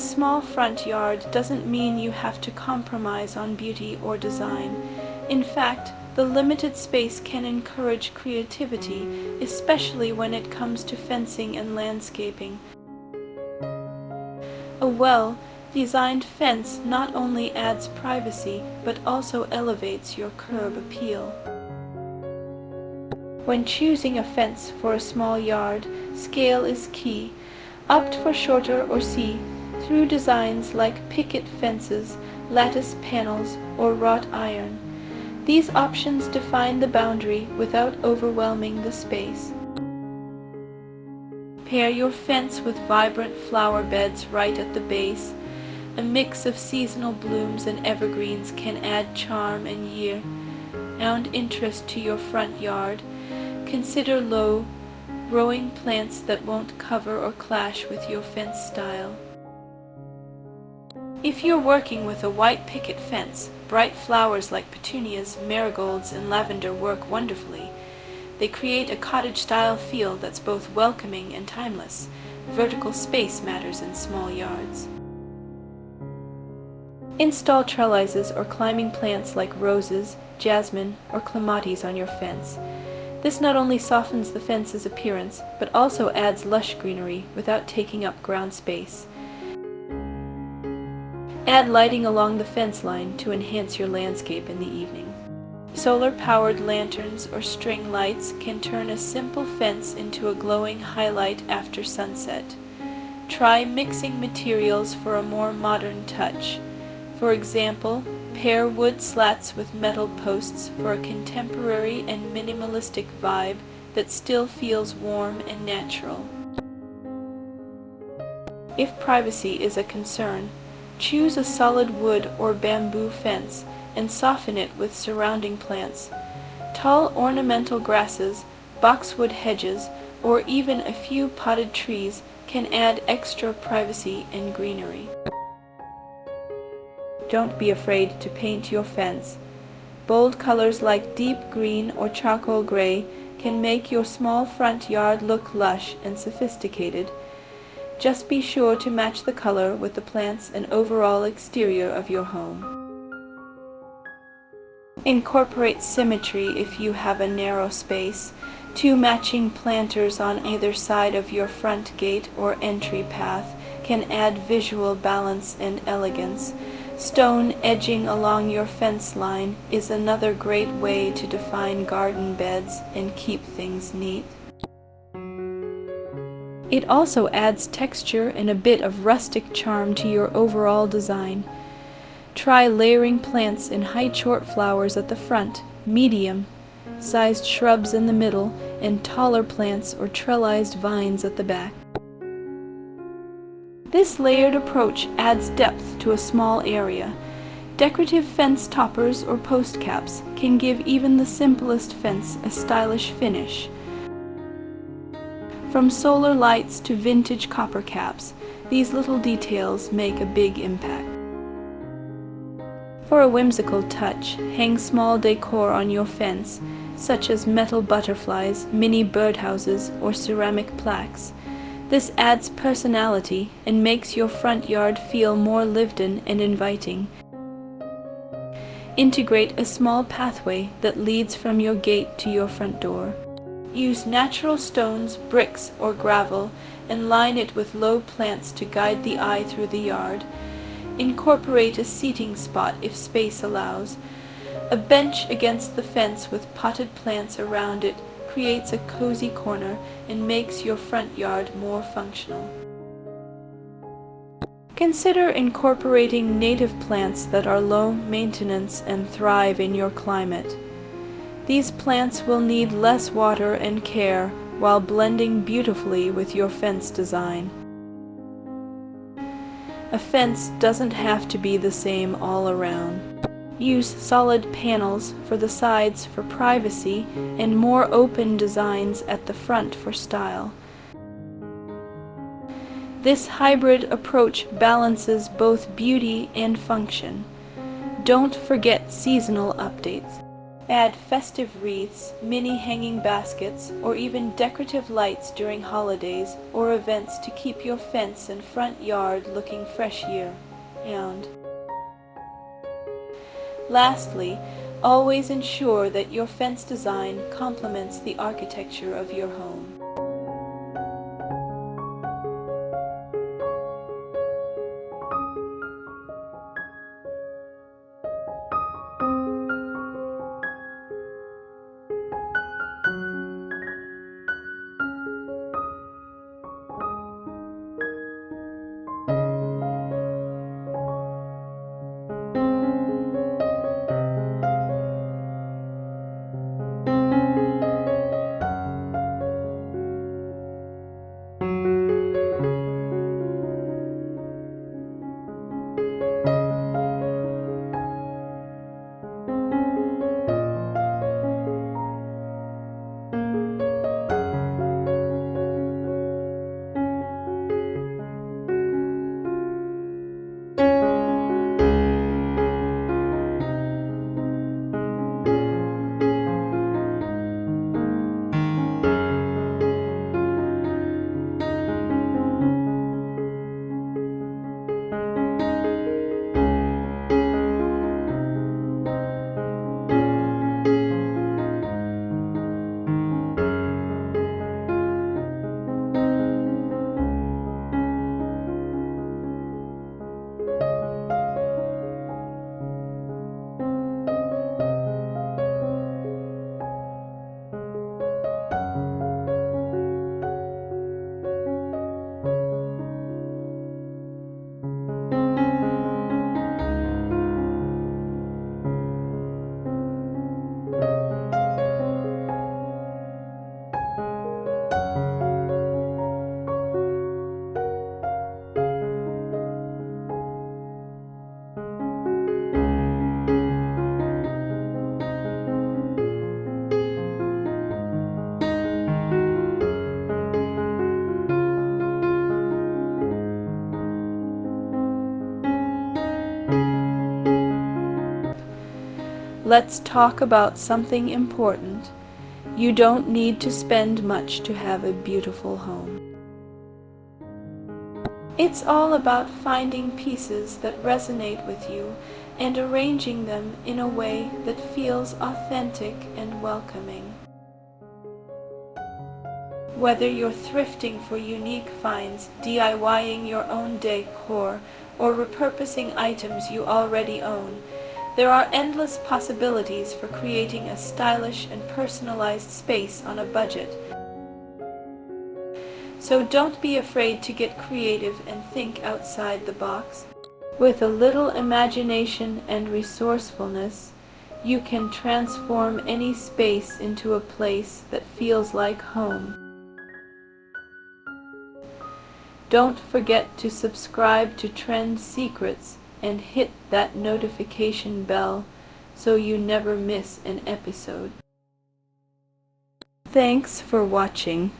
small front yard doesn't mean you have to compromise on beauty or design. In fact, the limited space can encourage creativity, especially when it comes to fencing and landscaping. A well-designed fence not only adds privacy, but also elevates your curb appeal. When choosing a fence for a small yard, scale is key. Opt for shorter or see-through designs like picket fences, lattice panels, or wrought iron. These options define the boundary without overwhelming the space. Pair your fence with vibrant flower beds right at the base. A mix of seasonal blooms and evergreens can add charm and year-round interest to your front yard. Consider low, growing plants that won't cover or clash with your fence style. If you're working with a white picket fence, bright flowers like petunias, marigolds, and lavender work wonderfully. They create a cottage-style feel that's both welcoming and timeless. Vertical space matters in small yards. Install trellises or climbing plants like roses, jasmine, or clematis on your fence. This not only softens the fence's appearance, but also adds lush greenery without taking up ground space. Add lighting along the fence line to enhance your landscape in the evening. Solar-powered lanterns or string lights can turn a simple fence into a glowing highlight after sunset. Try mixing materials for a more modern touch. For example, pair wood slats with metal posts for a contemporary and minimalistic vibe that still feels warm and natural. If privacy is a concern, choose a solid wood or bamboo fence and soften it with surrounding plants. Tall ornamental grasses, boxwood hedges, or even a few potted trees can add extra privacy and greenery. Don't be afraid to paint your fence. Bold colors like deep green or charcoal gray can make your small front yard look lush and sophisticated. Just be sure to match the color with the plants and overall exterior of your home. Incorporate symmetry if you have a narrow space. 2 matching planters on either side of your front gate or entry path can add visual balance and elegance. Stone edging along your fence line is another great way to define garden beds and keep things neat. It also adds texture and a bit of rustic charm to your overall design. Try layering plants in height short flowers at the front, medium-sized shrubs in the middle, and taller plants or trellised vines at the back. This layered approach adds depth to a small area. Decorative fence toppers or post caps can give even the simplest fence a stylish finish. From solar lights to vintage copper caps, these little details make a big impact. For a whimsical touch, hang small decor on your fence, such as metal butterflies, mini birdhouses, or ceramic plaques. This adds personality and makes your front yard feel more lived in and inviting. Integrate a small pathway that leads from your gate to your front door. Use natural stones, bricks, or gravel and line it with low plants to guide the eye through the yard. Incorporate a seating spot if space allows. A bench against the fence with potted plants around it creates a cozy corner and makes your front yard more functional. Consider incorporating native plants that are low maintenance and thrive in your climate. These plants will need less water and care while blending beautifully with your fence design. A fence doesn't have to be the same all around. Use solid panels for the sides for privacy and more open designs at the front for style. This hybrid approach balances both beauty and function. Don't forget seasonal updates. Add festive wreaths, mini hanging baskets, or even decorative lights during holidays or events to keep your fence and front yard looking fresh year-round. Lastly, always ensure that your fence design complements the architecture of your home. Let's talk about something important. You don't need to spend much to have a beautiful home. It's all about finding pieces that resonate with you and arranging them in a way that feels authentic and welcoming. Whether you're thrifting for unique finds, DIYing your own decor, or repurposing items you already own, there are endless possibilities for creating a stylish and personalized space on a budget. So don't be afraid to get creative and think outside the box. With a little imagination and resourcefulness, you can transform any space into a place that feels like home. Don't forget to subscribe to Trend Secrets and hit that notification bell so you never miss an episode. Thanks for watching.